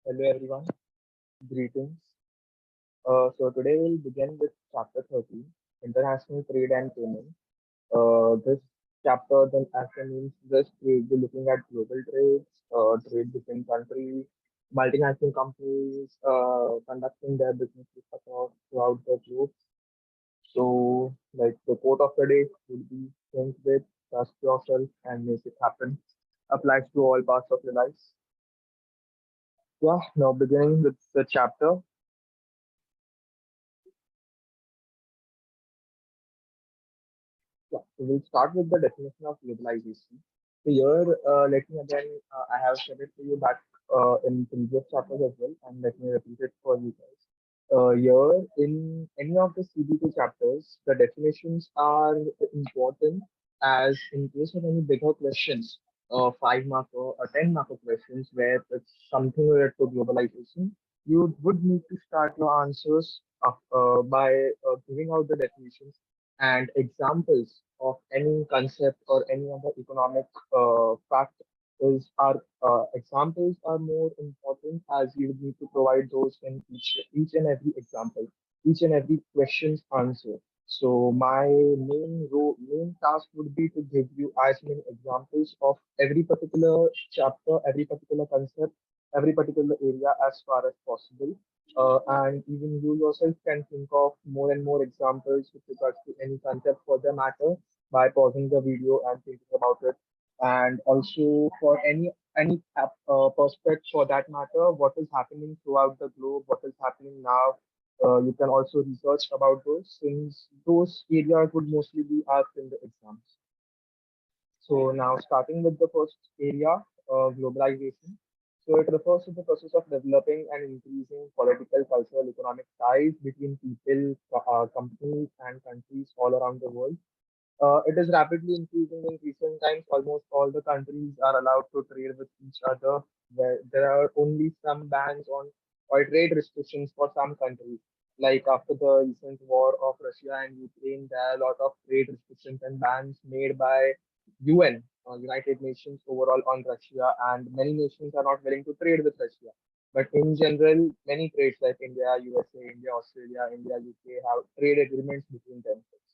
Hello everyone, greetings. So today we'll begin with chapter 13, International Trade and Payment. This chapter then actually means this we'll be looking at global trades, trade between countries, multinational companies conducting their businesses across throughout the globe. So like the quote of the day would be think with, trust yourself and make it happen. Applies to all parts of your life. Yeah, now beginning with the chapter. Yeah, so we'll start with the definition of globalization. So here, let me again, I have said it to you back in previous chapters as well, and let me repeat it for you guys. Here, in any of the CB2 chapters, the definitions are important as in case of any bigger questions, 5 marker or 10 marker questions where it's something related to globalization, you would need to start your answers by giving out the definitions and examples of any concept or any other economic fact is are examples are more important as you would need to provide those in each and every example, each and every question's answer. So my main task would be to give you as many examples of every particular chapter, every particular concept, every particular area as far as possible, and even you yourself can think of more and more examples with regards to any concept for the matter by pausing the video and thinking about it. And also for any prospect for that matter, what is happening throughout the globe, what is happening now. You can also research about those since those areas would mostly be asked in the exams. So now starting with the first area, globalization. So it refers to the process of developing and increasing political, cultural, economic ties between people, companies, and countries all around the world. It is rapidly increasing in recent times. Almost all the countries are allowed to trade with each other. There are only some bans on or trade restrictions for some countries. Like after the recent war of Russia and Ukraine, there are a lot of trade restrictions and bans made by UN, United Nations overall on Russia, and many nations are not willing to trade with Russia. But in general, many trades like India, USA, India, Australia, India, UK have trade agreements between themselves.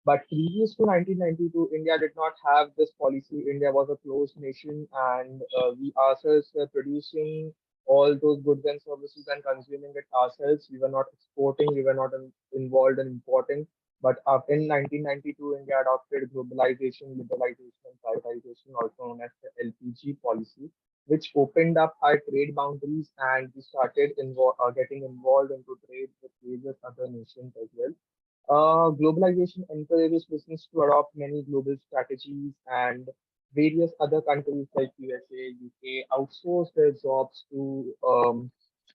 But previous to 1992, India did not have this policy. India was a closed nation, and we ourselves were producing all those goods and services and consuming it ourselves. We were not exporting, we were not involved in importing. But in 1992, India adopted globalization, liberalization, and privatization, also known as the LPG policy, which opened up our trade boundaries, and we started getting involved into trade with various other nations as well. Globalization encourages business to adopt many global strategies, and various other countries like USA, UK outsource their jobs to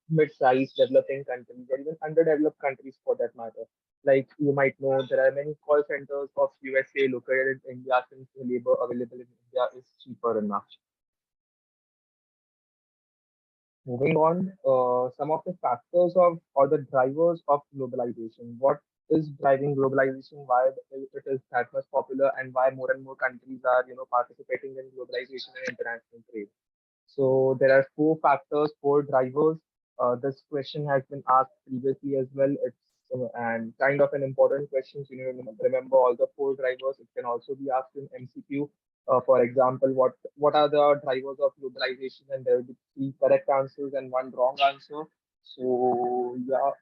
mid-sized developing countries or even underdeveloped countries for that matter. Like you might know, there are many call centers of USA located in India since the labor available in India is cheaper enough. Moving on, some of the factors of or the drivers of globalization. What is driving globalization? Why it is that much popular, and why more and more countries are participating in globalization and international trade? So there are four factors, four drivers. This question has been asked previously as well. It's and kind of an important question. So you need to remember all the four drivers. It can also be asked in MCQ. For example, what are the drivers of globalization? And there will be three correct answers and one wrong answer. So yeah,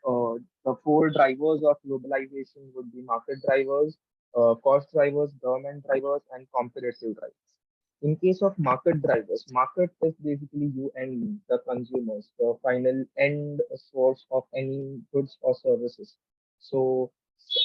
the four drivers of globalization would be market drivers, cost drivers, government drivers, and competitive drivers. In case of market drivers, market is basically you and me, the consumers, the final end source of any goods or services. So,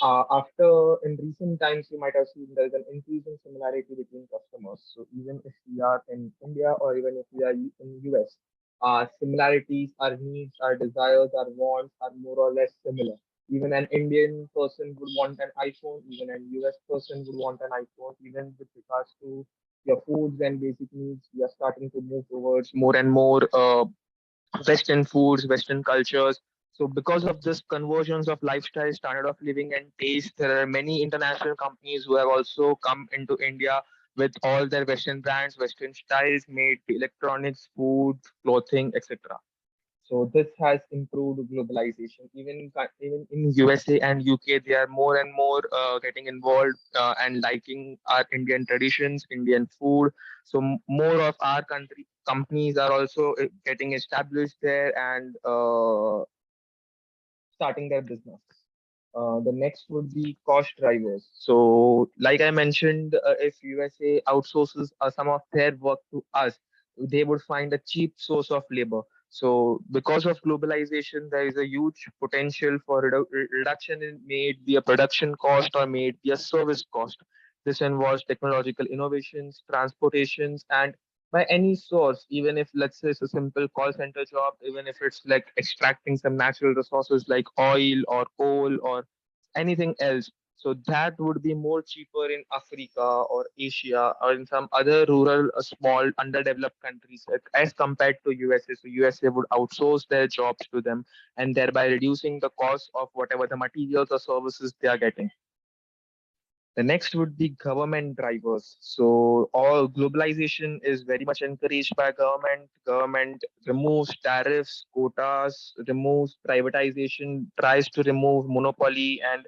after in recent times, you might have seen there is an increasing similarity between customers. So, even if we are in India or even if we are in US, our similarities, our needs, our desires, our wants are more or less similar. Even an Indian person would want an iPhone, even an US person would want an iPhone, even with regards to your foods and basic needs, we are starting to move towards more and more Western foods, Western cultures. So, because of this conversions of lifestyle, standard of living, and taste, there are many international companies who have also come into India with all their Western brands, Western styles, made electronics, food, clothing, etc. So this has improved globalization. Even in USA and UK, they are more and more getting involved and liking our Indian traditions, Indian food. So more of our country companies are also getting established there and starting their business. The next would be cost drivers. So, like I mentioned, if USA outsources some of their work to us, they would find a cheap source of labor. So, because of globalization, there is a huge potential for reduction in may it be a production cost or may it be a service cost. This involves technological innovations, transportations, and by any source, even if let's say it's a simple call center job, even if it's like extracting some natural resources like oil or coal or anything else. So that would be more cheaper in Africa or Asia or in some other rural, small, underdeveloped countries as compared to USA. So USA would outsource their jobs to them and thereby reducing the cost of whatever the materials or services they are getting. The next would be government drivers. So all globalization is very much encouraged by government. Government removes tariffs, quotas, removes privatization, tries to remove monopoly, and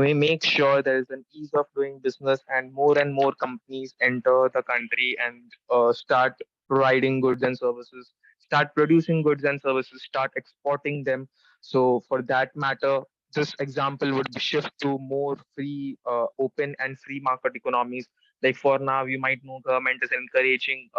we make sure there is an ease of doing business, and more companies enter the country and start providing goods and services, start producing goods and services, start exporting them. So for that matter, this example would be shift to more free, open and free market economies. Like for now, you might know government is encouraging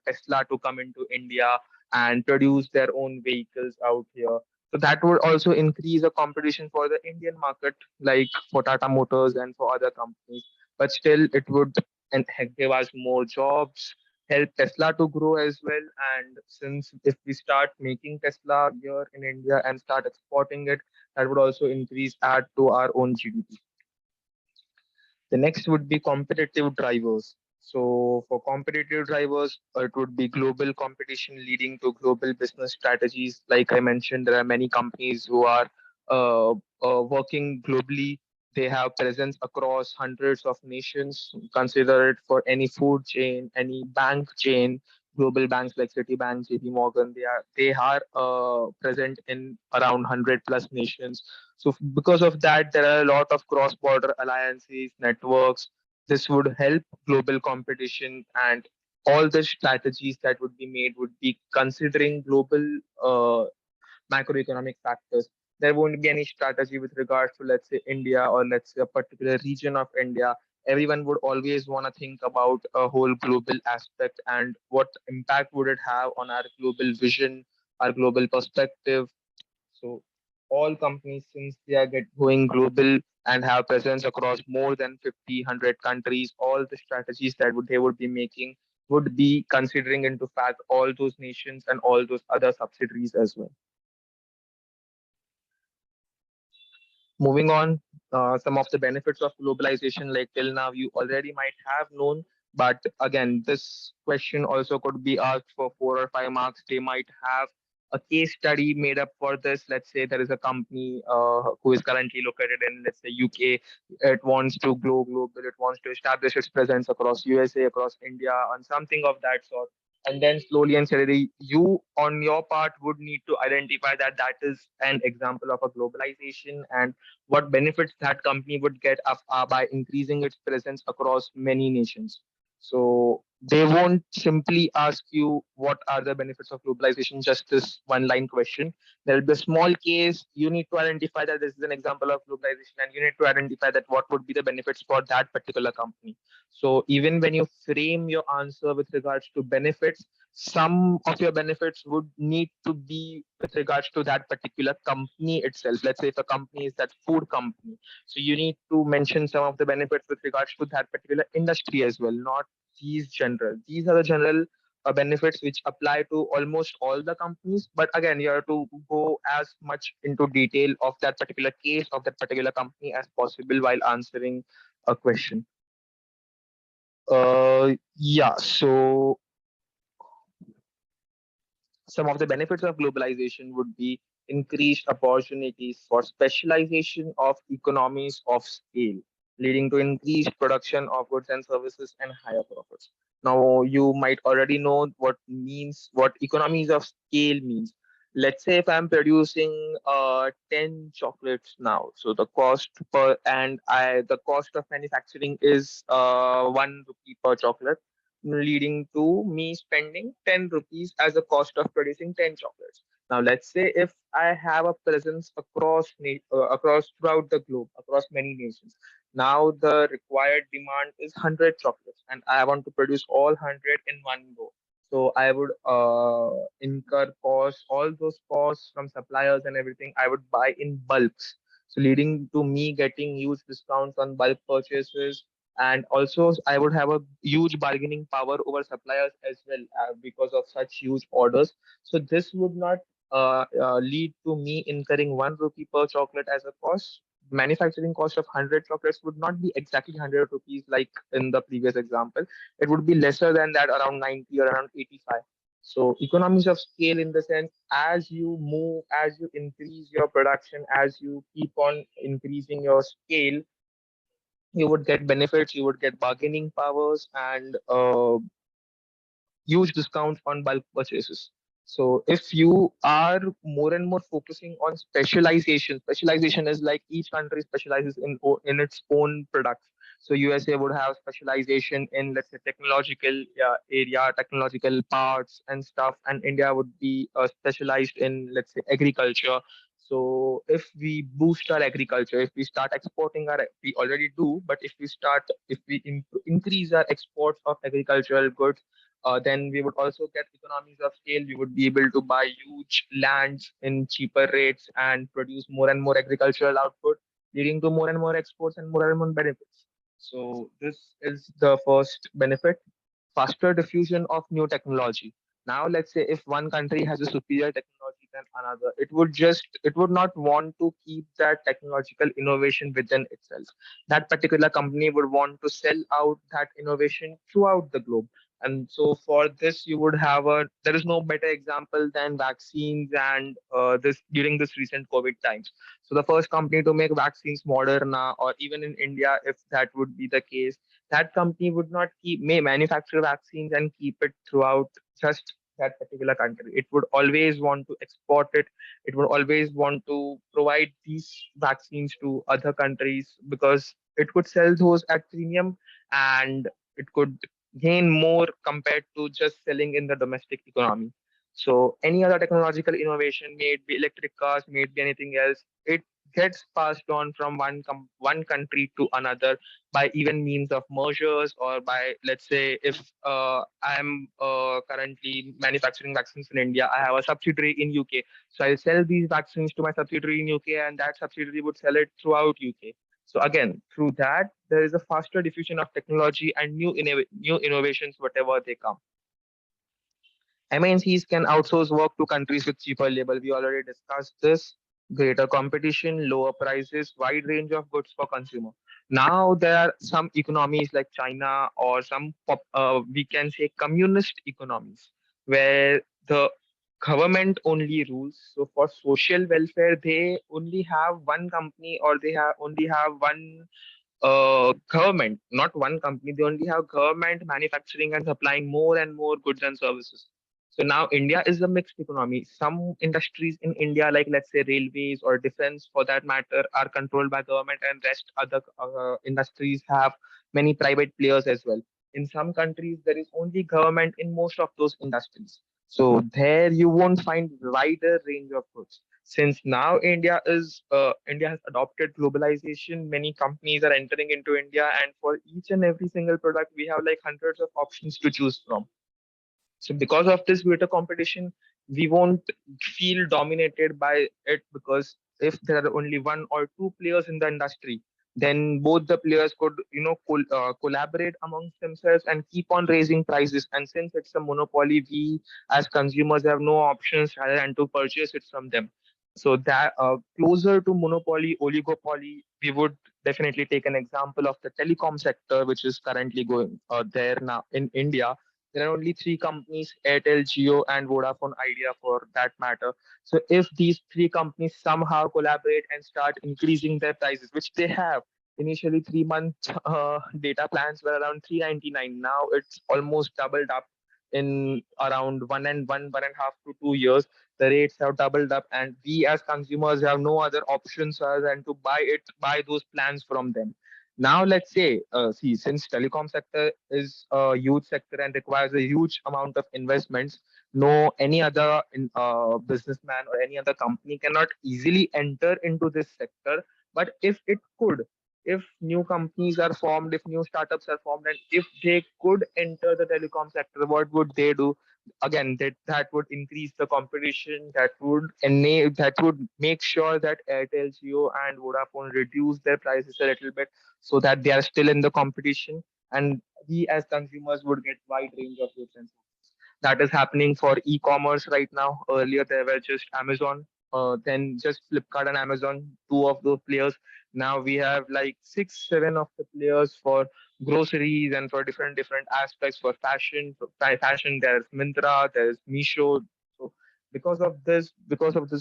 Tesla to come into India and produce their own vehicles out here. So that would also increase the competition for the Indian market, like for Tata Motors and for other companies. But still, it would and give us more jobs, help Tesla to grow as well. And since if we start making Tesla here in India and start exporting it, that would also increase add to our own GDP. The next would be competitive drivers. So for competitive drivers, it would be global competition leading to global business strategies. Like I mentioned, there are many companies who are working globally. They have presence across hundreds of nations. Consider it for any food chain, any bank chain, global banks like Citibank, JP Morgan. They are present in around 100 plus nations. So because of that, there are a lot of cross-border alliances, networks. This would help global competition, and all the strategies that would be made would be considering global macroeconomic factors. There won't be any strategy with regards to, let's say, India or let's say a particular region of India. Everyone would always want to think about a whole global aspect and what impact would it have on our global vision, our global perspective. So all companies, since they are going global and have presence across more than 50, 100 countries, all the strategies that they would be making would be considering into fact all those nations and all those other subsidiaries as well. Moving on, some of the benefits of globalization, like till now, you already might have known. But again, this question also could be asked for 4 or 5 marks. They might have a case study made up for this. Let's say there is a company who is currently located in, let's say, UK. It wants to grow global. It wants to establish its presence across USA, across India, and something of that sort. And then slowly and steadily, you on your part would need to identify that that is an example of a globalization and what benefits that company would get by increasing its presence across many nations. So they won't simply ask you what are the benefits of globalization, just this one line question. There'll be a small case. You need to identify that this is an example of globalization, and you need to identify that what would be the benefits for that particular company. So even when you frame your answer with regards to benefits, some of your benefits would need to be with regards to that particular company itself. Let's say if a company is that food company, so you need to mention some of the benefits with regards to that particular industry as well, not these general. These are the general benefits which apply to almost all the companies. But again, you have to go as much into detail of that particular case of that particular company as possible while answering a question. Yeah, so some of the benefits of globalization would be increased opportunities for specialization of economies of scale, leading to increased production of goods and services and higher profits. Now, you might already know what economies of scale means. Let's say if I'm producing 10 chocolates now, so the cost per and I the cost of manufacturing is 1 rupee per chocolate, leading to me spending 10 rupees as a cost of producing 10 chocolates. Now let's say if I have a presence across throughout the globe, across many nations. Now the required demand is 100 chocolates, and I want to produce all 100 in one go. So I would incur costs, all those costs from suppliers and everything. I would buy in bulks, so leading to me getting huge discounts on bulk purchases. And also, I would have a huge bargaining power over suppliers as well because of such huge orders. So this would not lead to me incurring 1 rupee per chocolate as a cost. Manufacturing cost of 100 chocolates would not be exactly 100 rupees like in the previous example. It would be lesser than that, around 90 or around 85. So economies of scale, in the sense, as you move, as you increase your production, as you keep on increasing your scale, you would get benefits, you would get bargaining powers, and huge discounts on bulk purchases. So if you are more and more focusing on specialization is like each country specializes in its own products. So USA would have specialization in, let's say, technological area, technological parts and stuff, and India would be specialized in, let's say, agriculture. So if we boost our agriculture, if we start exporting we already do, but if we increase our exports of agricultural goods, then we would also get economies of scale. We would be able to buy huge lands in cheaper rates and produce more and more agricultural output, leading to more and more exports and more benefits. So this is the first benefit: faster diffusion of new technology. Now, let's say if one country has a superior technology than another, it would not want to keep that technological innovation within itself. That particular company would want to sell out that innovation throughout the globe. And so for this, you would have there is no better example than vaccines and this during this recent COVID times. So the first company to make vaccines, Moderna, or even in India, if that would be the case, that company would not may manufacture vaccines and keep it throughout just that particular country. It would always want to export it. It would always want to provide these vaccines to other countries because it could sell those at premium, and it could gain more compared to just selling in the domestic economy. So any other technological innovation, may it be electric cars, may it be anything else, it gets passed on from one country to another by even means of mergers, or by, let's say, if I'm currently manufacturing vaccines in India, I have a subsidiary in UK, so I'll sell these vaccines to my subsidiary in UK, and that subsidiary would sell it throughout UK. So again, through that, there is a faster diffusion of technology and new innovations, whatever they come. MNCs can outsource work to countries with cheaper labor. We already discussed this. Greater competition, lower prices, wide range of goods for consumer. Now there are some economies like China, or we can say communist economies, where the government only rules. So for social welfare, they only have one company, or they have only have one government, not one company. They only have government manufacturing and supplying more and more goods and services. So now India is a mixed economy. Some industries in India, like, let's say, railways or defense for that matter, are controlled by government, and rest other industries have many private players as well. In some countries, there is only government in most of those industries. So there you won't find wider range of goods. Since now India has adopted globalization, many companies are entering into India, and for each and every single product, we have like hundreds of options to choose from. So because of this greater competition, we won't feel dominated by it, because if there are only one or two players in the industry, then both the players could, collaborate amongst themselves and keep on raising prices. And since it's a monopoly, we as consumers have no options rather than to purchase it from them. So that closer to monopoly, oligopoly, we would definitely take an example of the telecom sector, which is currently going there now in India. There are only three companies: Airtel, Jio, and Vodafone Idea for that matter. So if these three companies somehow collaborate and start increasing their prices, which they have, initially 3 month data plans were around 399. Now it's almost doubled up. in around 1.5 to 2 years. The rates have doubled up, and we as consumers have no other options other than to buy those plans from them. Now, let's say, see, since telecom sector is a huge sector and requires a huge amount of investments, no any other businessman or any other company cannot easily enter into this sector. But if it could, if new companies are formed, if new startups are formed, and if they could enter the telecom sector, what would they do? Again, that would increase the competition. That would make sure that Airtel, Jio, and Vodafone reduce their prices a little bit, so that they are still in the competition, and we as consumers would get wide range of goods and services. That is happening for e-commerce right now. Earlier there were just Amazon, then just Flipkart and Amazon, two of those players. Now we have like 6 7 of the players for groceries and for different aspects. For fashion, there's Myntra, there's Misho. So because of this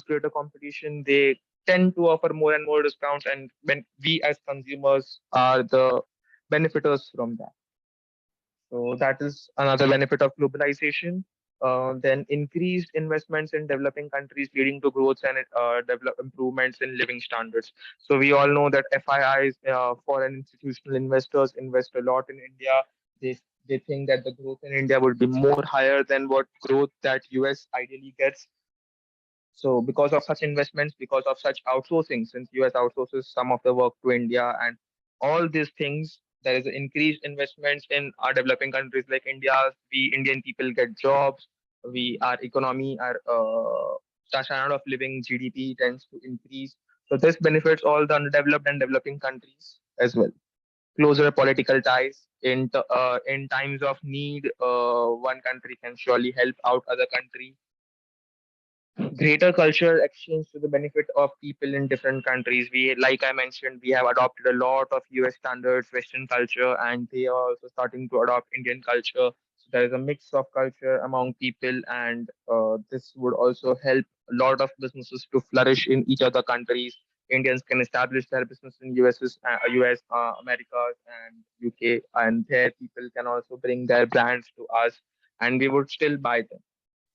greater competition, they tend to offer more and more discounts, and when we as consumers are the benefiters from that. So that is another benefit of globalization. Then increased investments in developing countries, leading to growth and develop improvements in living standards. So we all know that FIIs, foreign institutional investors, invest a lot in India. They think that the growth in India would be more higher than what growth that US ideally gets. So because of such investments, because of such outsourcing, since US outsources some of the work to India and all these things, there is increased investments in our developing countries like India. We Indian people get jobs. Our economy, our standard of living GDP tends to increase. So this benefits all the underdeveloped and developing countries as well. Closer political ties in times of need, one country can surely help out other country. Greater cultural exchange to the benefit of people in different countries. We, like I mentioned, we have adopted a lot of US standards, Western culture, and they are also starting to adopt Indian culture. So there is a mix of culture among people, and this would also help a lot of businesses to flourish in each other countries. Indians can establish their business in US, Americas, and UK, and there people can also bring their brands to us, and we would still buy them.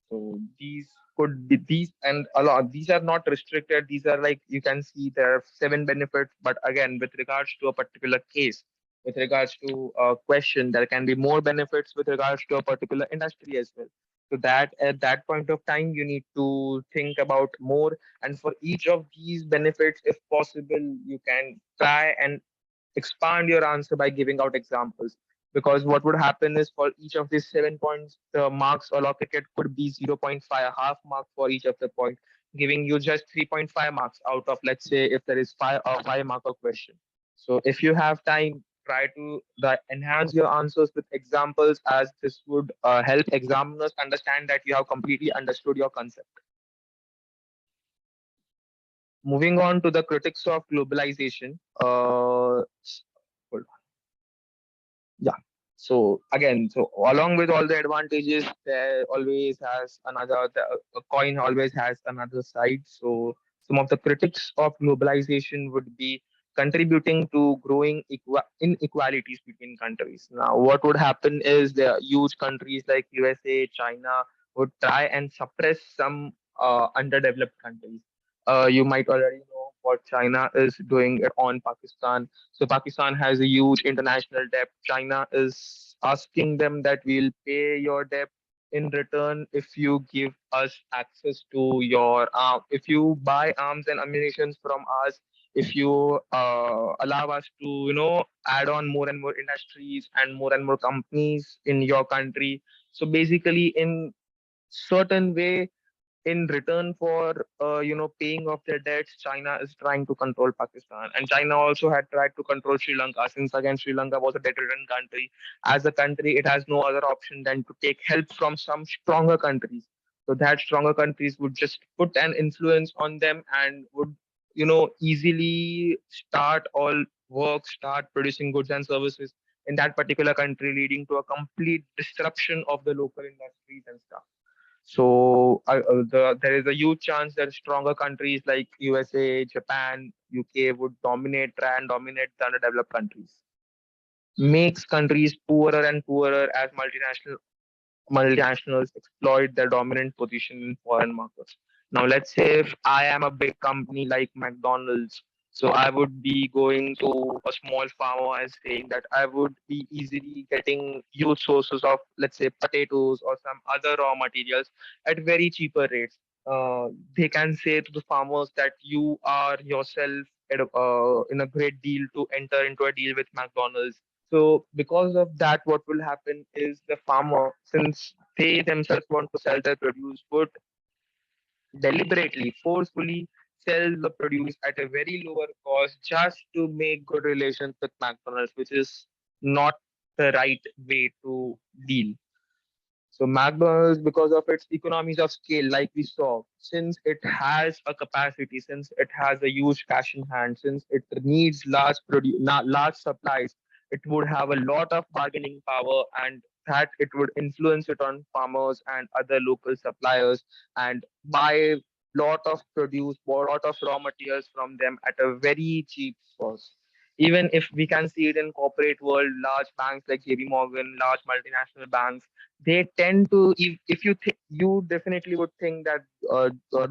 So these could be these and a lot. These are not restricted. These are like you can see there are 7 benefits. But again, with regards to a particular case, with regards to a question, there can be more benefits with regards to a particular industry as well. So that at that point of time, you need to think about more. And for each of these benefits, if possible, you can try and expand your answer by giving out examples, because what would happen is for each of these 7 points the marks allocated could be zero point 0.5, a half mark for each of the point, giving you just 3.5 marks out of, let's say, if there is 5 mark question. So if you have time, try to enhance your answers with examples, as this would help examiners understand that you have completely understood your concept. Moving on to the critics of globalization. Hold Yeah. So again, so along with all the advantages, there always has a coin always has another side. So some of the critics of globalization would be contributing to growing inequalities between countries. Now, what would happen is the huge countries like USA, China would try and suppress some underdeveloped countries. You might already know what China is doing on Pakistan. So Pakistan has a huge international debt. China is asking them that we'll pay your debt in return if you give us access to if you buy arms and ammunition from us, if you allow us to, add on more and more industries and more companies in your country. So basically, in certain way, in return for paying off their debts, China is trying to control Pakistan, and China also had tried to control Sri Lanka, since again Sri Lanka was a debt-ridden country. As a country, it has no other option than to take help from some stronger countries. So that stronger countries would just put an influence on them and would, easily start producing goods and services in that particular country, leading to a complete disruption of the local industries and stuff. So there is a huge chance that stronger countries like USA, Japan, UK would try and dominate the underdeveloped countries. Makes countries poorer and poorer as multinational multinationals exploit their dominant position in foreign markets. Now, let's say if I am a big company like McDonald's, so I would be going to a small farmer and saying that I would be easily getting huge sources of, let's say, potatoes or some other raw materials at very cheaper rates. They can say to the farmers that you are yourself in a great deal to enter into a deal with McDonald's. So because of that, what will happen is the farmer, since they themselves want to sell their produce, would deliberately, forcefully sell the produce at a very lower cost just to make good relations with McDonald's, which is not the right way to deal. So McDonald's, because of its economies of scale, like we saw, since it has a capacity, since it has a huge cash in hand, since it needs large supplies, it would have a lot of bargaining power, and that it would influence it on farmers and other local suppliers, and buy lot of produce, or lot of raw materials from them at a very cheap cost. Even if we can see it in corporate world, large banks like JP Morgan, large multinational banks, they tend to, if you you definitely would think that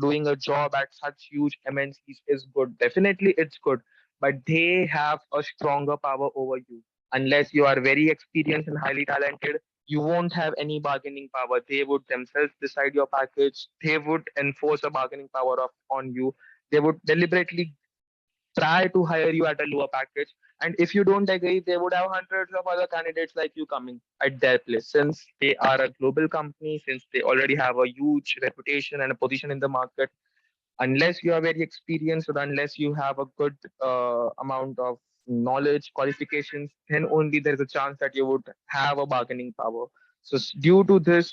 doing a job at such huge MNCs is good. Definitely it's good, but they have a stronger power over you. Unless you are very experienced and highly talented, you won't have any bargaining power. They would themselves decide your package. They would enforce a bargaining power on you. They would deliberately try to hire you at a lower package. And if you don't agree, they would have hundreds of other candidates like you coming at their place. Since they are a global company, since they already have a huge reputation and a position in the market, unless you are very experienced or unless you have a good amount of knowledge, qualifications, then only there is a chance that you would have a bargaining power. So due to this,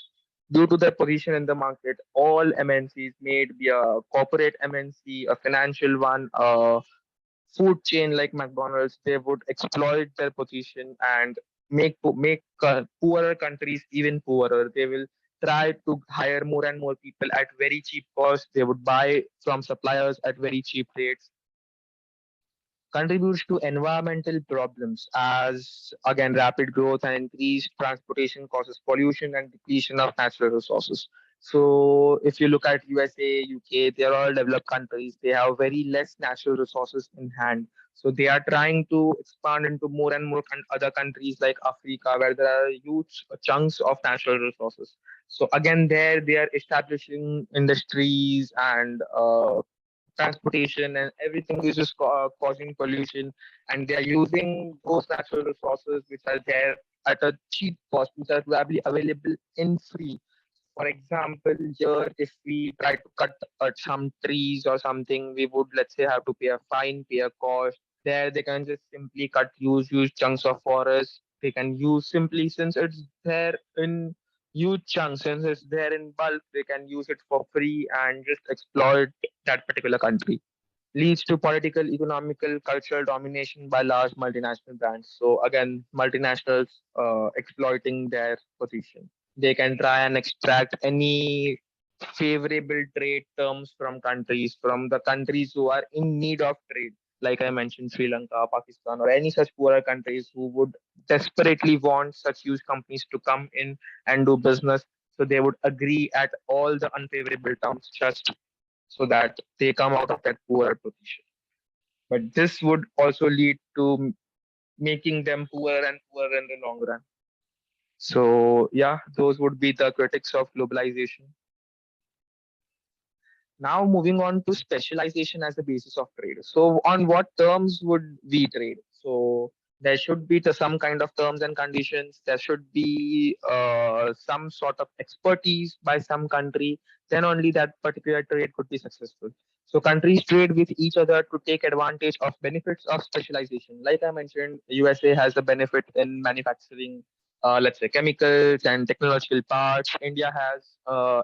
due to their position in the market, all MNCs, may it be a corporate MNC, a financial one, food chain like McDonald's, they would exploit their position and make poorer countries even poorer. They will try to hire more and more people at very cheap cost. They would buy from suppliers at very cheap rates, contributes to environmental problems as again rapid growth and increased transportation causes pollution and depletion of natural resources. So if you look at USA, UK, they're all developed countries. They have very less natural resources in hand. So they are trying to expand into more and more other countries like Africa, where there are huge chunks of natural resources. So again, there they are establishing industries and transportation and everything is just causing pollution, and they are using those natural resources which are there at a cheap cost, which are probably available in free. For example, here if we try to cut some trees or something, we would, let's say, have to pay a fine, pay a cost. There they can just simply cut huge chunks of forest. They can use simply, since it's there in huge chunks, since it's there in bulk, they can use it for free and just exploit that particular country. Leads to political, economical, cultural domination by large multinational brands. So again, multinationals exploiting their position. They can try and extract any favorable trade terms from the countries who are in need of trade. Like I mentioned, Sri Lanka, Pakistan, or any such poorer countries who would desperately want such huge companies to come in and do business. So they would agree at all the unfavorable terms just so that they come out of that poorer position. But this would also lead to making them poorer and poorer in the long run. So, yeah, those would be the critics of globalization. Now, moving on to specialization as the basis of trade. So, on what terms would we trade? So, there should be some kind of terms and conditions. There should be some sort of expertise by some country. Then only that particular trade could be successful. So, countries trade with each other to take advantage of benefits of specialization. Like I mentioned, USA has the benefit in manufacturing, let's say, chemicals and technological parts. India has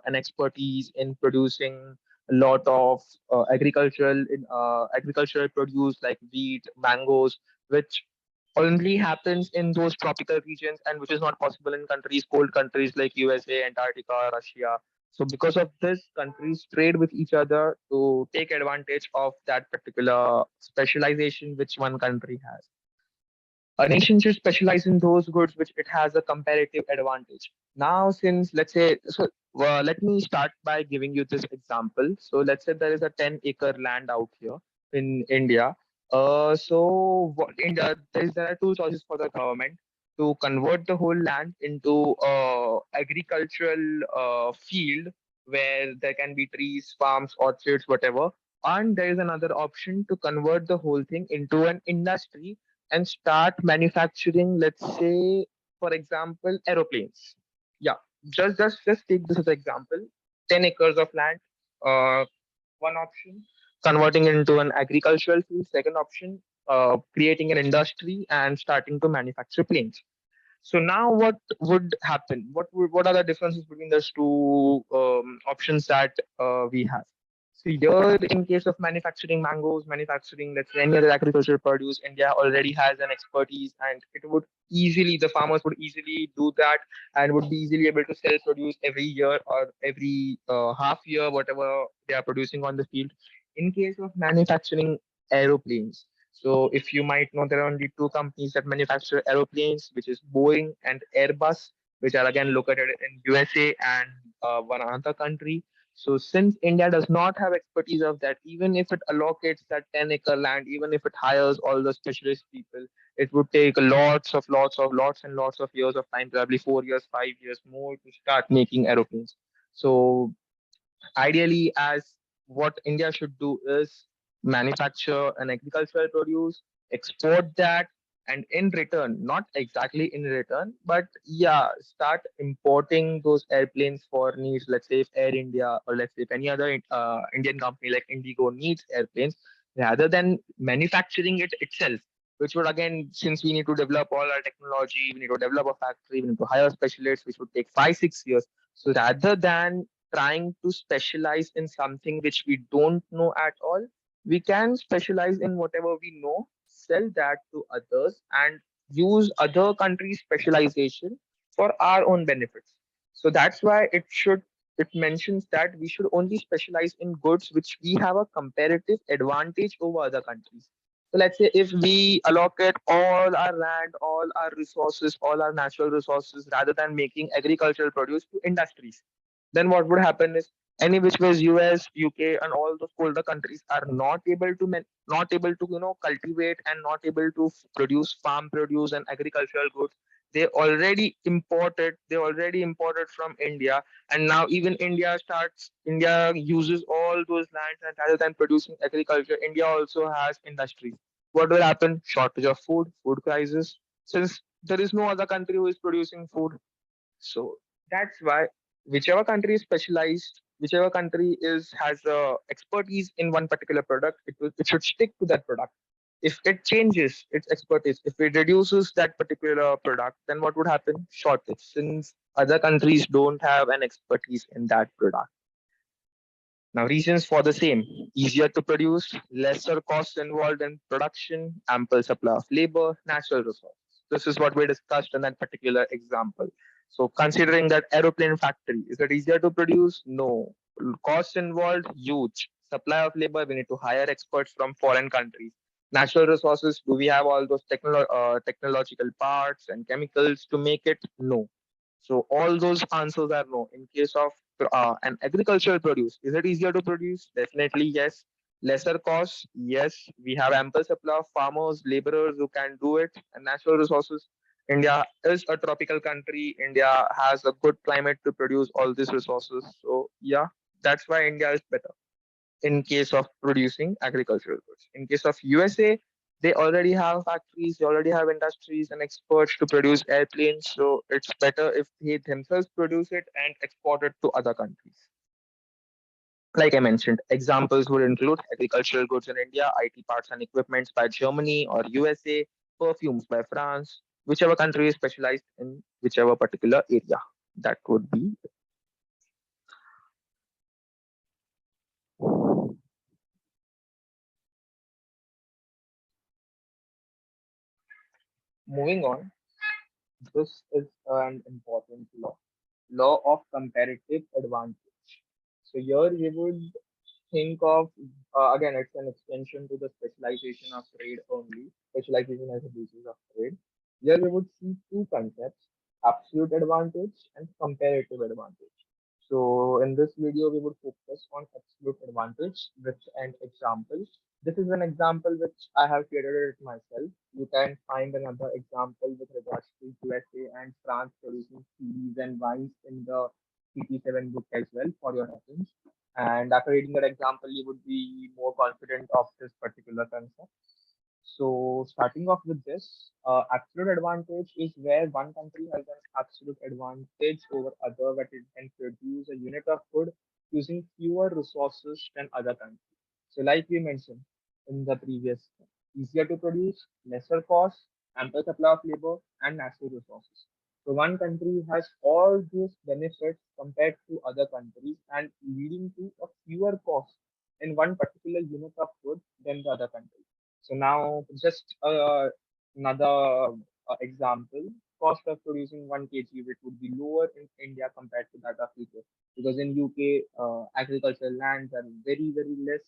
an expertise in producing a lot of agricultural produce like wheat, mangoes, which only happens in those tropical regions and which is not possible in cold countries like USA, Antarctica, Russia. So because of this, countries trade with each other to take advantage of that particular specialization which one country has. A nation should specialize in those goods which it has a comparative advantage. Now, since let's say, so let me start by giving you this example. So let's say there is a 10-acre land out here in India. So what India, there are two choices for the government to convert the whole land into agricultural field where there can be trees, farms, orchards, whatever. And there is another option to convert the whole thing into an industry and start manufacturing, let's say, for example, aeroplanes. Yeah, just take this as an example. 10 acres of land, uh, one option, converting it into an agricultural field. Second option, creating an industry and starting to manufacture planes. So now, what would happen? What are the differences between those two options that we have? So here, in case of manufacturing mangoes, manufacturing let's say any other agricultural produce, India already has an expertise, and it would easily the farmers would easily do that and would be easily able to sell produce every year or every half year, whatever they are producing on the field. In case of manufacturing aeroplanes, so if you might know, there are only two companies that manufacture aeroplanes, which is Boeing and Airbus, which are again located in USA and one other country. So since India does not have expertise of that, even if it allocates that 10-acre land, even if it hires all the specialist people, it would take lots and lots of years of time, probably 4 years, 5 years more to start making aeroplanes. So ideally, as what India should do is manufacture an agricultural produce, export that, and in return, not exactly in return, but yeah, start importing those airplanes for needs. Let's say if Air India or let's say if any other Indian company like Indigo needs airplanes, rather than manufacturing it itself, which would again, since we need to develop all our technology, we need to develop a factory, we need to hire specialists, which would take 5 6 years. So rather than trying to specialize in something which we don't know at all, we can specialize in whatever we know, sell that to others, and use other countries' specialization for our own benefits. So that's why it mentions that we should only specialize in goods which we have a comparative advantage over other countries. So let's say if we allocate all our land, all our resources, all our natural resources, rather than making agricultural produce to industries, then what would happen is any which ways US, UK, and all those colder countries are not able to not able to cultivate and not able to produce farm produce and agricultural goods. They already imported from India, and now even India uses all those lands, and rather than producing agriculture, India also has industries. What will happen? Shortage of food crisis, since there is no other country who is producing food. So that's why whichever country is specialized, whichever country is has expertise in one particular product, it should stick to that product. If it changes its expertise, if it reduces that particular product, then what would happen? Shortage, since other countries don't have an expertise in that product. Now, reasons for the same: easier to produce, lesser costs involved in production, ample supply of labor, natural resources. This is what we discussed in that particular example. So, considering that aeroplane factory, is it easier to produce? No. Cost involved, huge. Supply of labor, we need to hire experts from foreign countries. Natural resources, do we have all those technological parts and chemicals to make it? No. So all those answers are no. In case of an agricultural produce, is it easier to produce? Definitely yes. Lesser cost, yes. We have ample supply of farmers, laborers who can do it, and natural resources. India is a tropical country. India has a good climate to produce all these resources. So yeah, that's why India is better in case of producing agricultural goods. In case of USA, they already have factories, they already have industries and experts to produce airplanes. So it's better if they themselves produce it and export it to other countries. Like I mentioned, examples would include agricultural goods in India, IT parts and equipments by Germany or USA, perfumes by France, whichever country is specialized in whichever particular area. That would be moving on. This is an important law of comparative advantage. So here we would think of again, it's an extension to the specialization of trade only. Specialization as a basis of trade. Here we would see two concepts: absolute advantage and comparative advantage. So in this video, we would focus on absolute advantage with an example. This is an example which I have created it myself. You can find another example with regards to USA and France producing cheese and wines in the CP7 book as well for your reference. And after reading that example, you would be more confident of this particular concept. So starting off with this, absolute advantage is where one country has an absolute advantage over other, that it can produce a unit of food using fewer resources than other countries. So like we mentioned in the previous, easier to produce, lesser cost, ample supply of labor, and natural resources. So one country has all these benefits compared to other countries and leading to a fewer cost in one particular unit of food than the other country. So now just another example, cost of producing 1 kg which would be lower in India compared to that of UK. Because in UK, agricultural lands are very, very less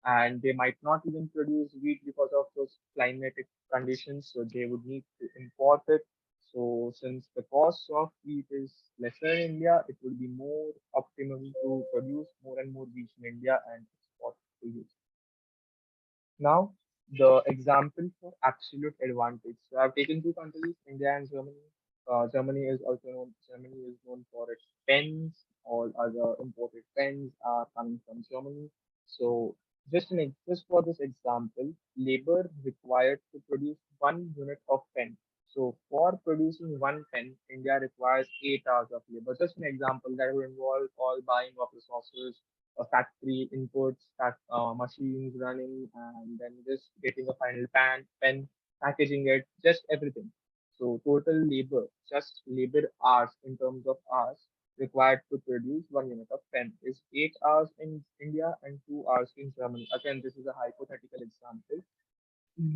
and they might not even produce wheat because of those climatic conditions. So they would need to import it. So since the cost of wheat is lesser in India, it would be more optimum to produce more and more wheat in India and export to UK. Now, the example for absolute advantage. So I've taken two countries, India and Germany. Germany is known for its pens. All other imported pens are coming from Germany. So just for this example, labor required to produce 1 unit of pen. So for producing one pen, India requires 8 hours of labor. Just an example that will involve all buying of resources, a factory inputs, machines running, and then just getting a final pen, packaging it, just everything. So total labor, just labor hours in terms of hours required to produce 1 unit of pen is 8 hours in India and 2 hours in Germany. Again, this is a hypothetical example.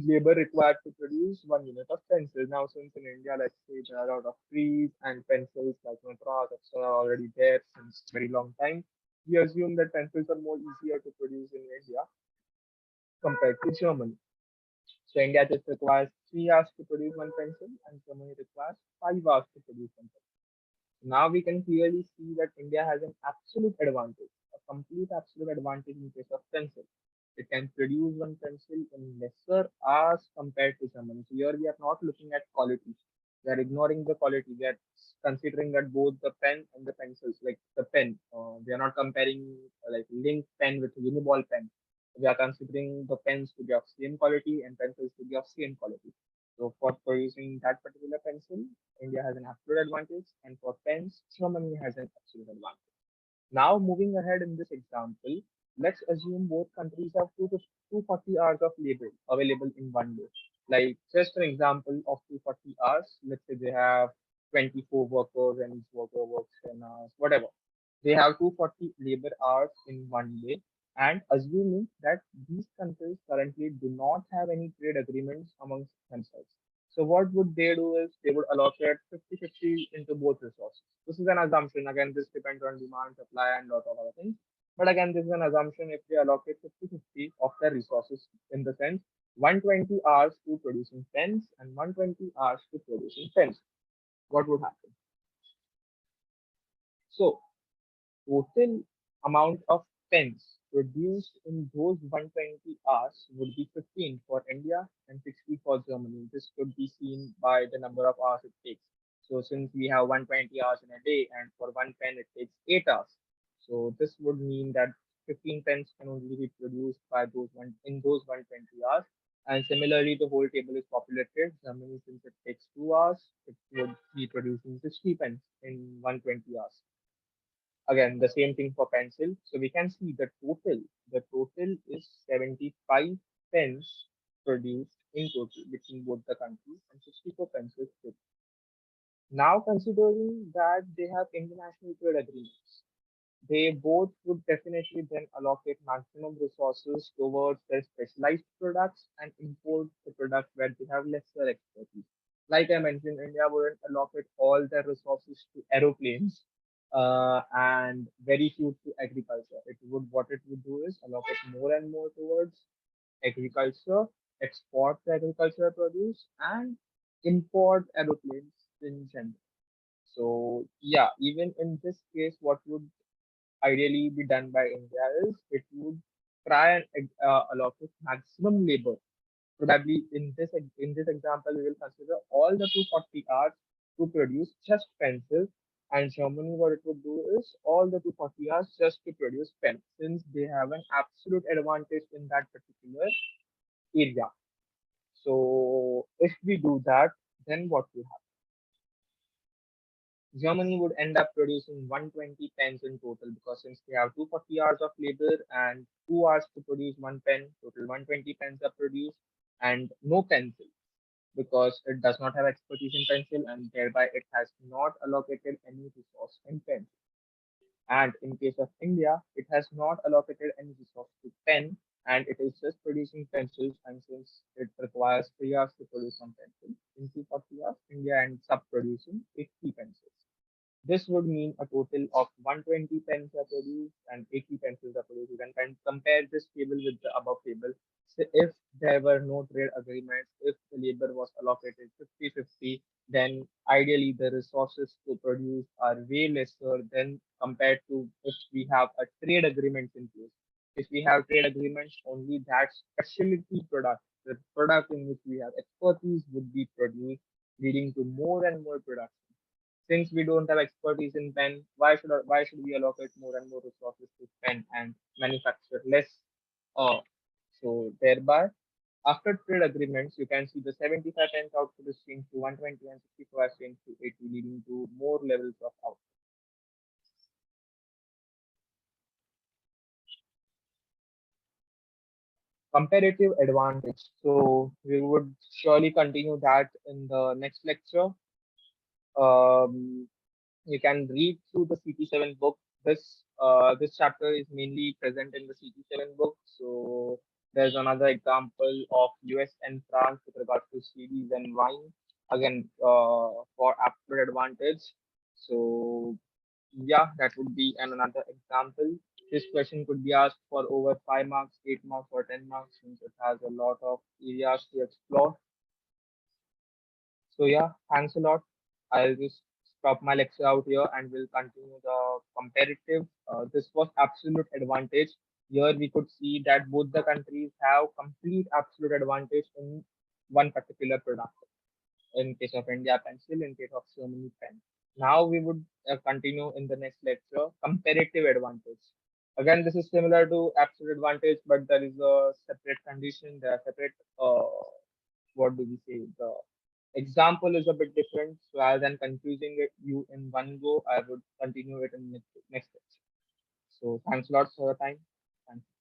Labor required to produce 1 unit of pencil. Now, since in India, let's say there are a lot of trees and pencils like Matra, etc., are already there since very long time, we assume that pencils are more easier to produce in India compared to Germany. So India just requires 3 hours to produce one pencil, and Germany requires 5 hours to produce one pencil. Now we can clearly see that India has an absolute advantage, a complete absolute advantage in case of pencil. It can produce one pencil in lesser hours compared to Germany. So here we are not looking at quality. We are ignoring the quality. We are considering that both the pen and the pencils, like the pen, we are not comparing like link pen with uniball pen. We are considering the pens to be of same quality and pencils to be of same quality. So for producing that particular pencil, India has an absolute advantage, and for pens, Germany has an absolute advantage. Now, moving ahead in this example, let's assume both countries have 240 hours of labor available in one day. Like just an example of 240 hours, let's say they have 24 workers and each worker works 10 hours, whatever. They have 240 labor hours in one day. And assuming that these countries currently do not have any trade agreements amongst themselves. So what would they do is they would allocate 50-50 into both resources. This is an assumption. Again, this depends on demand, supply, and lot of other things. But again, this is an assumption if they allocate 50-50 of their resources in the sense 120 hours to producing pens and 120 hours to producing pens. What would happen? So total amount of pens produced in those 120 hours would be 15 for India and 60 for Germany. This could be seen by the number of hours it takes. So since we have 120 hours in a day and for one pen it takes 8 hours. So this would mean that 15 pens can only be produced by those 120 hours. And similarly, the whole table is populated. Germany, since it takes 2 hours, it would be producing 60 pens in 120 hours. Again, the same thing for pencil. So we can see the total is 75 pens produced in total between both the countries and 64 pencils. Now considering that they have international trade agreements, they both would definitely then allocate maximum resources towards their specialized products and import the products where they have lesser expertise. Like I mentioned, India wouldn't allocate all their resources to aeroplanes and very few to agriculture. It would do is allocate more and more towards agriculture, export the agricultural produce, and import aeroplanes in general. So yeah, even in this case, what would ideally be done by India is it would try and allocate maximum labor. Probably in this example, we will consider all the 240 hours to produce just pencils, and Germany what it would do is all the 240 hours just to produce pen, since they have an absolute advantage in that particular area. So if we do that, then what will happen? Germany would end up producing 120 pens in total, because since they have 240 hours of labor and 2 hours to produce one pen, total 120 pens are produced, and no pencil, because it does not have expertise in pencil, and thereby it has not allocated any resource in pen. And in case of India, it has not allocated any resource to pen, and it is just producing pencils. And since it requires 3 hours to produce one pencil, in 240 hours, India ends up producing 80 pencils. This would mean a total of 120 pens are produced and 80 pencils are produced. You can compare this table with the above table. So if there were no trade agreements, if the labor was allocated 50-50, then ideally the resources to produce are way lesser than compared to if we have a trade agreement in place. If we have trade agreements, only that specialty product, the product in which we have expertise, would be produced, leading to more and more production. Since we don't have expertise in pen, why should we allocate more and more resources to pen and manufacture less? So thereby, after trade agreements, you can see the 75 pens output is changed to 120 and 64 has changed to 80, leading to more levels of output. Comparative advantage. So we would surely continue that in the next lecture. Um, you can read through the CP7 book. This chapter is mainly present in the CP7 book. So there's another example of US and France with regards to CDs and wine. Again, for absolute advantage. So yeah, that would be another example. This question could be asked for over 5 marks, 8 marks, or 10 marks, since it has a lot of areas to explore. So yeah, thanks a lot. I'll just stop my lecture out here and we'll continue the comparative. This was absolute advantage. Here we could see that both the countries have complete absolute advantage in one particular product. In case of India, pencil. In case of Germany, pen. Now we would continue in the next lecture, comparative advantage. Again, this is similar to absolute advantage, but there is a separate condition. There are separate, what do we say? The example is a bit different. So rather than confusing you in one go, I would continue it in next lecture. So thanks a lot for your time. Thank you.